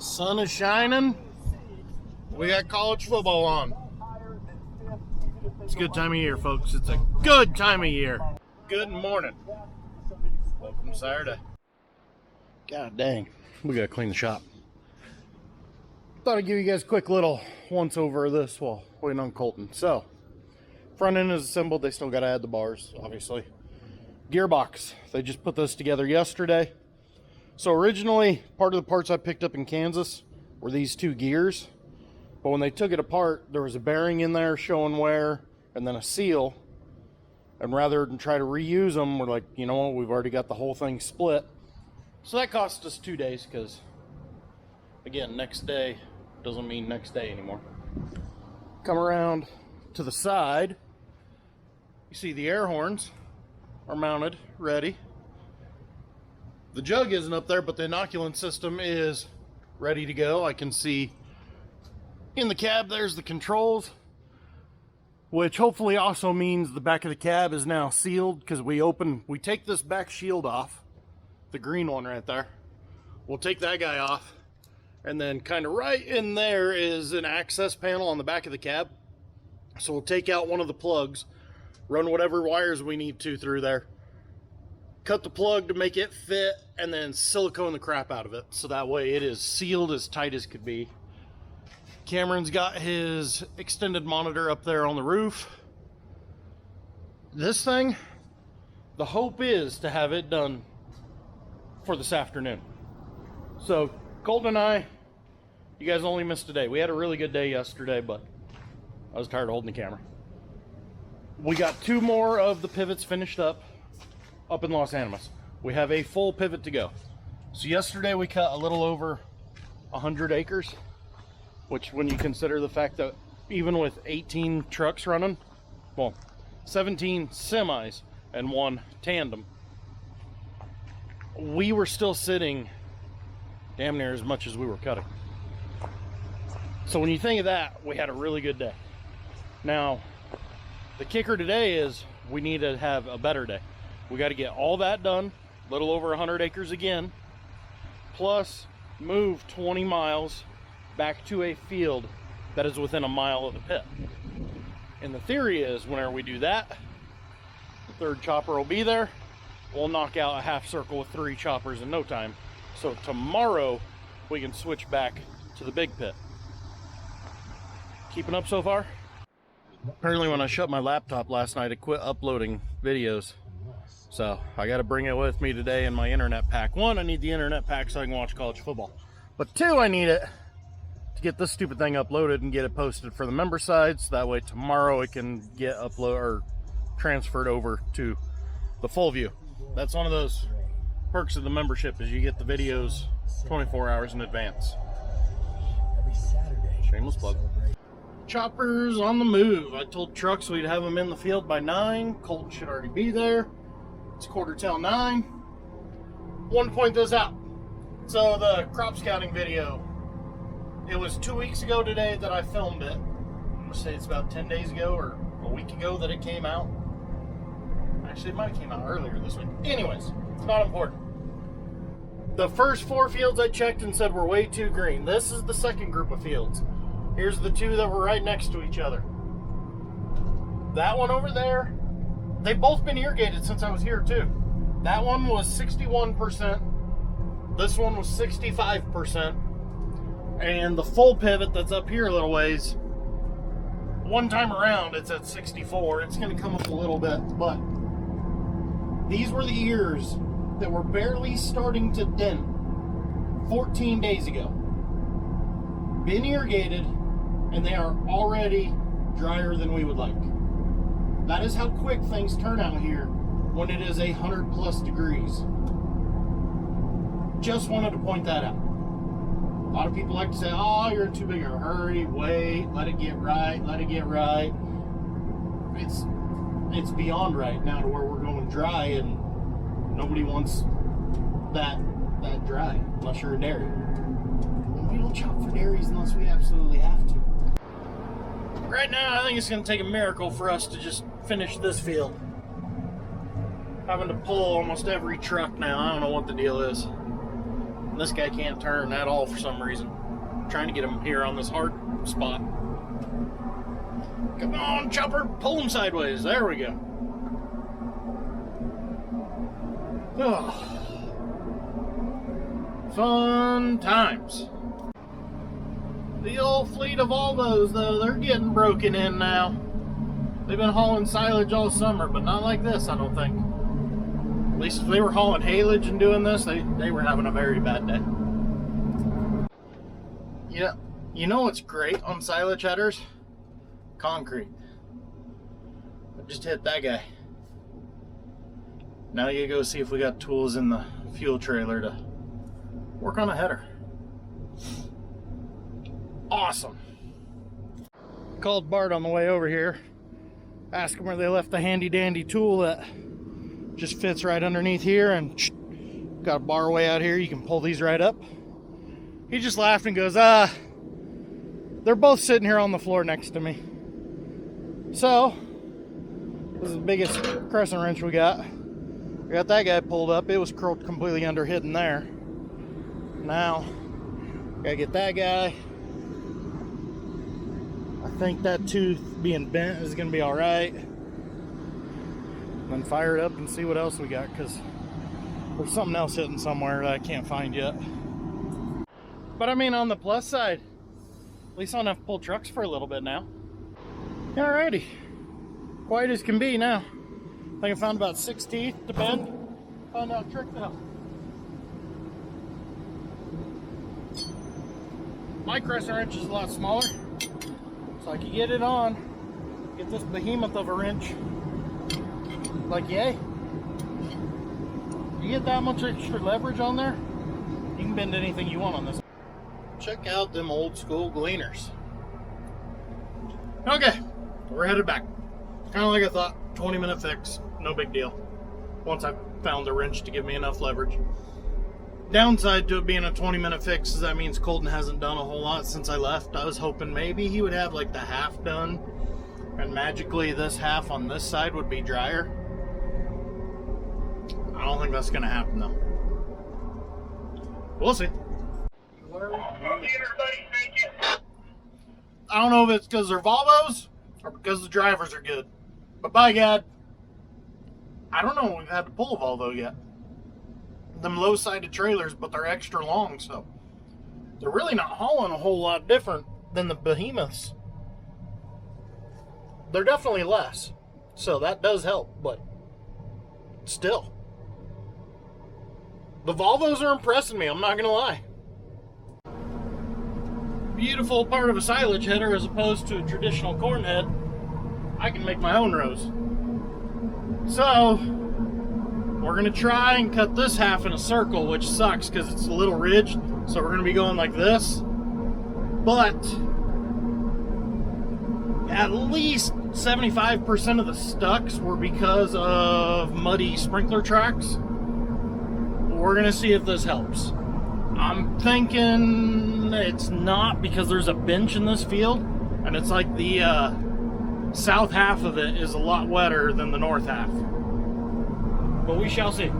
Sun is shining. We got college football on. It's a good time of year, folks. It's a good time of year. Good morning. Welcome to Saturday. God dang. We gotta clean the shop. Thought I'd give you guys a quick little once over of this while waiting on Colton. So, front end is assembled. They still gotta add the bars, obviously. Gearbox. They just put this together yesterday. So originally, part of the parts I picked up in Kansas were these two gears. But when they took it apart, there was a bearing in there showing wear and then a seal. And rather than try to reuse them, we're like, you know what, we've already got the whole thing split. So that cost us 2 days because, again, next day doesn't mean next day anymore. Come around to the side. You see the air horns are mounted, ready. The jug isn't up there, but the inoculant system is ready to go. I can see in the cab there's the controls, which hopefully also means the back of the cab is now sealed, because we take this back shield off, the green one right there. We'll take that guy off, and then kind of right in there is an access panel on the back of the cab. So we'll take out one of the plugs, run whatever wires we need to through there, cut the plug to make it fit, and then silicone the crap out of it. So that way it is sealed as tight as could be. Cameron's got his extended monitor up there on the roof. This thing, the hope is to have it done for this afternoon. So Colton and I, you guys only missed a day. We had a really good day yesterday, but I was tired of holding the camera. We got 2 more of the pivots finished up in Los Animas. We have a full pivot to go. So yesterday we cut a little over 100 acres, which when you consider the fact that even with 18 trucks running, well, 17 semis and 1 tandem, we were still sitting damn near as much as we were cutting. So when you think of that, we had a really good day. Now, the kicker today is we need to have a better day. We got to get all that done, a little over 100 acres again, plus move 20 miles back to a field that is within a mile of the pit. And the theory is whenever we do that, the 3rd chopper will be there. We'll knock out a half circle with 3 choppers in no time. So tomorrow we can switch back to the big pit. Keeping up so far? Apparently when I shut my laptop last night, it quit uploading videos. So I got to bring it with me today in my internet pack. 1, I need the internet pack so I can watch college football. But 2, I need it to get this stupid thing uploaded and get it posted for the member side. So that way tomorrow it can get transferred over to the full view. That's one of those perks of the membership, is you get the videos 24 hours in advance. Shameless plug. Choppers on the move. I told trucks we'd have them in the field by 9. Colton should already be there. It's 9:15. Want to point this out. So the crop scouting video, it was 2 weeks ago today that I filmed it. I'm going to say it's about 10 days ago or a week ago that it came out. Actually, it might have came out earlier this week. Anyways, it's not important. The first 4 fields I checked and said were way too green. This is the second group of fields. Here's the 2 that were right next to each other. That one over there, they've both been irrigated since I was here too. That one was 61%. This one was 65%. And the full pivot that's up here a little ways, one time around it's at 64. It's going to come up a little bit, but these were the ears that were barely starting to dent 14 days ago. Been irrigated, and they are already drier than we would like. That is how quick things turn out here when it is 100+ degrees. Just wanted to point that out. A lot of people like to say, oh, you're in too big of a hurry, wait, let it get right, let it get right. It's beyond right now to where we're going dry, and nobody wants that dry unless you're a dairy. And we don't chop for dairies unless we absolutely have to. Right now, I think it's going to take a miracle for us to just finish this field. Having to pull almost every truck now. I don't know what the deal is. And this guy can't turn at all for some reason. I'm trying to get him here on this hard spot. Come on, chopper, pull him sideways. There we go. Oh. Fun times. The old fleet of Volvos, though, they're getting broken in now. They've been hauling silage all summer, but not like this, I don't think. At least if they were hauling haylage and doing this, they were having a very bad day. Yeah, you know what's great on silage headers? Concrete. I just hit that guy. Now you go see if we got tools in the fuel trailer to work on a header. Awesome. Called Bart on the way over here. Asked him where they left the handy dandy tool that just fits right underneath here, and got a bar way out here. You can pull these right up. He just laughed and goes, they're both sitting here on the floor next to me. So, this is the biggest crescent wrench we got. We got that guy pulled up. It was curled completely under, hidden there. Now, gotta get that guy. I think that tooth being bent is gonna be all right. Then fire it up and see what else we got, because there's something else hitting somewhere that I can't find yet. But I mean, on the plus side, at least I don't have to pull trucks for a little bit now. Alrighty, quiet as can be now. I think I found about 6 teeth to bend. Found out a trick though. My crescent wrench is a lot smaller, so I can get it on, get this behemoth of a wrench. Like, yay. You get that much extra leverage on there, you can bend anything you want on this. Check out them old school gleaners. Okay, we're headed back. Kind of like I thought, 20-minute fix, no big deal. Once I found the wrench to give me enough leverage. Downside to it being a 20-minute fix is that means Colton hasn't done a whole lot since I left. I was hoping maybe he would have like the half done, and magically this half on this side would be drier. I don't think that's gonna happen though. We'll see. I don't know if it's because they're Volvos or because the drivers are good. But by God, I don't know if we've had to pull a Volvo yet. Them low-sided trailers, but they're extra long, so they're really not hauling a whole lot different than the behemoths. They're definitely less, so that does help, but still. The Volvos are impressing me, I'm not gonna lie. Beautiful part of a silage header as opposed to a traditional corn head, I can make my own rows. So, we're gonna try and cut this half in a circle, which sucks because it's a little ridged, so we're gonna be going like this. But, at least 75% of the stucks were because of muddy sprinkler tracks. We're gonna see if this helps. I'm thinking it's not, because there's a bench in this field, and it's like the south half of it is a lot wetter than the north half. But we shall see.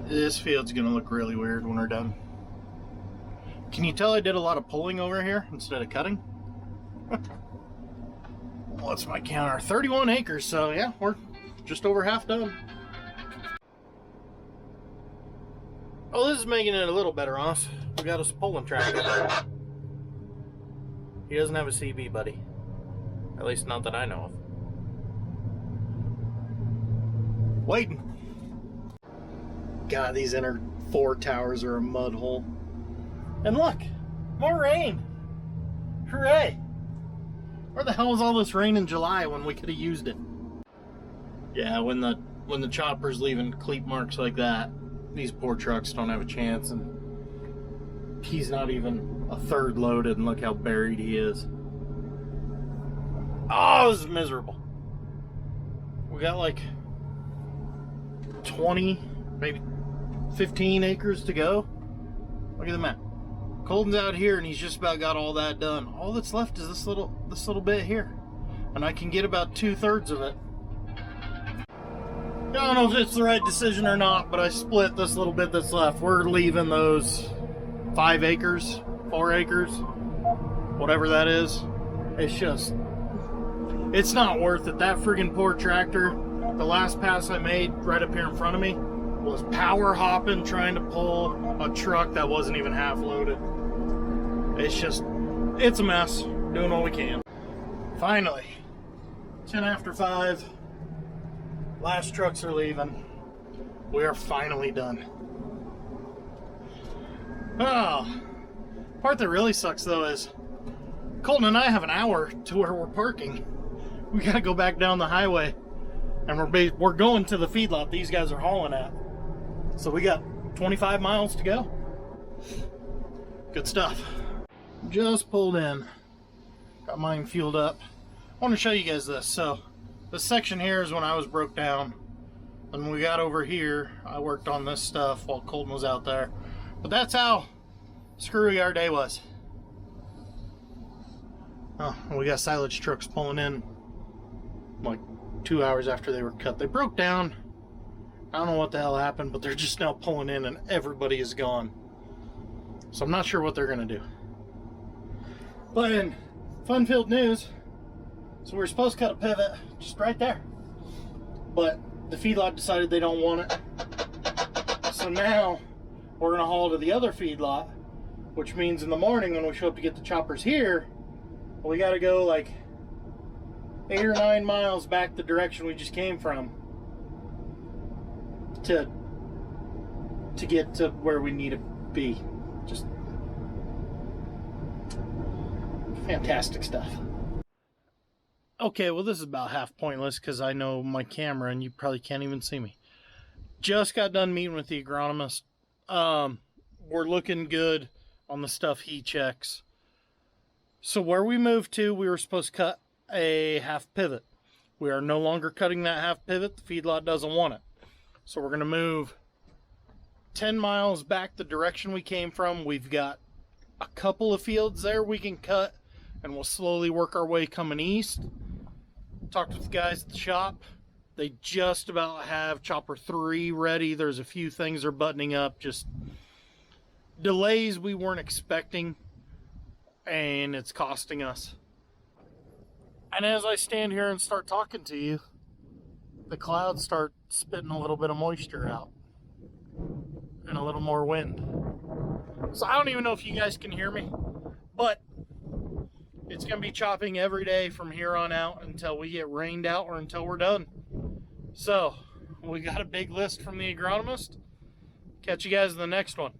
This field's gonna look really weird when we're done. Can you tell I did a lot of pulling over here instead of cutting? What's my counter? 31 acres, so yeah, we're just over half done. Oh, this is making it a little better, Ross. We got us a pulling tractor. He doesn't have a CB, buddy. At least not that I know of. Waiting. God, these inner 4 towers are a mud hole. And look, more rain. Hooray. Where the hell was all this rain in July when we could have used it? Yeah, when the chopper's leaving cleat marks like that, these poor trucks don't have a chance, and he's not even a third loaded, and look how buried he is. Oh, this is miserable. We got like 20, maybe 15 acres to go. Look at the map. Colton's out here and he's just about got all that done. All that's left is this little bit here, and I can get about 2/3 of it. I don't know if it's the right decision or not, but I split this little bit that's left. We're leaving those 5 acres, 4 acres, whatever that is. It's just, it's not worth it. That friggin' poor tractor, the last pass I made right up here in front of me, was power hopping trying to pull a truck that wasn't even half loaded. It's just, it's a mess. Doing what we can. Finally, 10 after 5. Last trucks are leaving. We are finally done. Oh, part that really sucks though is Colton and I have an hour to where we're parking. We gotta go back down the highway, and we're going to the feedlot these guys are hauling at. So we got 25 miles to go. Good stuff. Just pulled in. Got mine fueled up. I want to show you guys this. So this section here is when I was broke down. And when we got over here, I worked on this stuff while Colton was out there. But that's how screwy our day was. Oh, we got silage trucks pulling in like 2 hours after they were cut. They broke down. I don't know what the hell happened, but they're just now pulling in and everybody is gone. So I'm not sure what they're going to do. But in fun-filled news, so we're supposed to cut a pivot just right there. But the feedlot decided they don't want it. So now we're going to haul to the other feedlot, which means in the morning when we show up to get the choppers here, we got to go like 8 or 9 miles back the direction we just came from to get to where we need to be. Just fantastic stuff. Okay, well this is about half pointless because I know my camera and you probably can't even see me. Just got done meeting with the agronomist. We're looking good on the stuff he checks. So where we moved to, we were supposed to cut a half pivot. We are no longer cutting that half pivot. The feedlot doesn't want it. So we're going to move 10 miles back the direction we came from. We've got a couple of fields there we can cut, and we'll slowly work our way coming east. Talked with the guys at the shop. They just about have chopper 3 ready. There's a few things they're buttoning up, just delays we weren't expecting, and it's costing us. And as I stand here and start talking to you, the clouds start spitting a little bit of moisture out and a little more wind. So I don't even know if you guys can hear me, but it's going to be chopping every day from here on out until we get rained out or until we're done. So we got a big list from the agronomist. Catch you guys in the next one.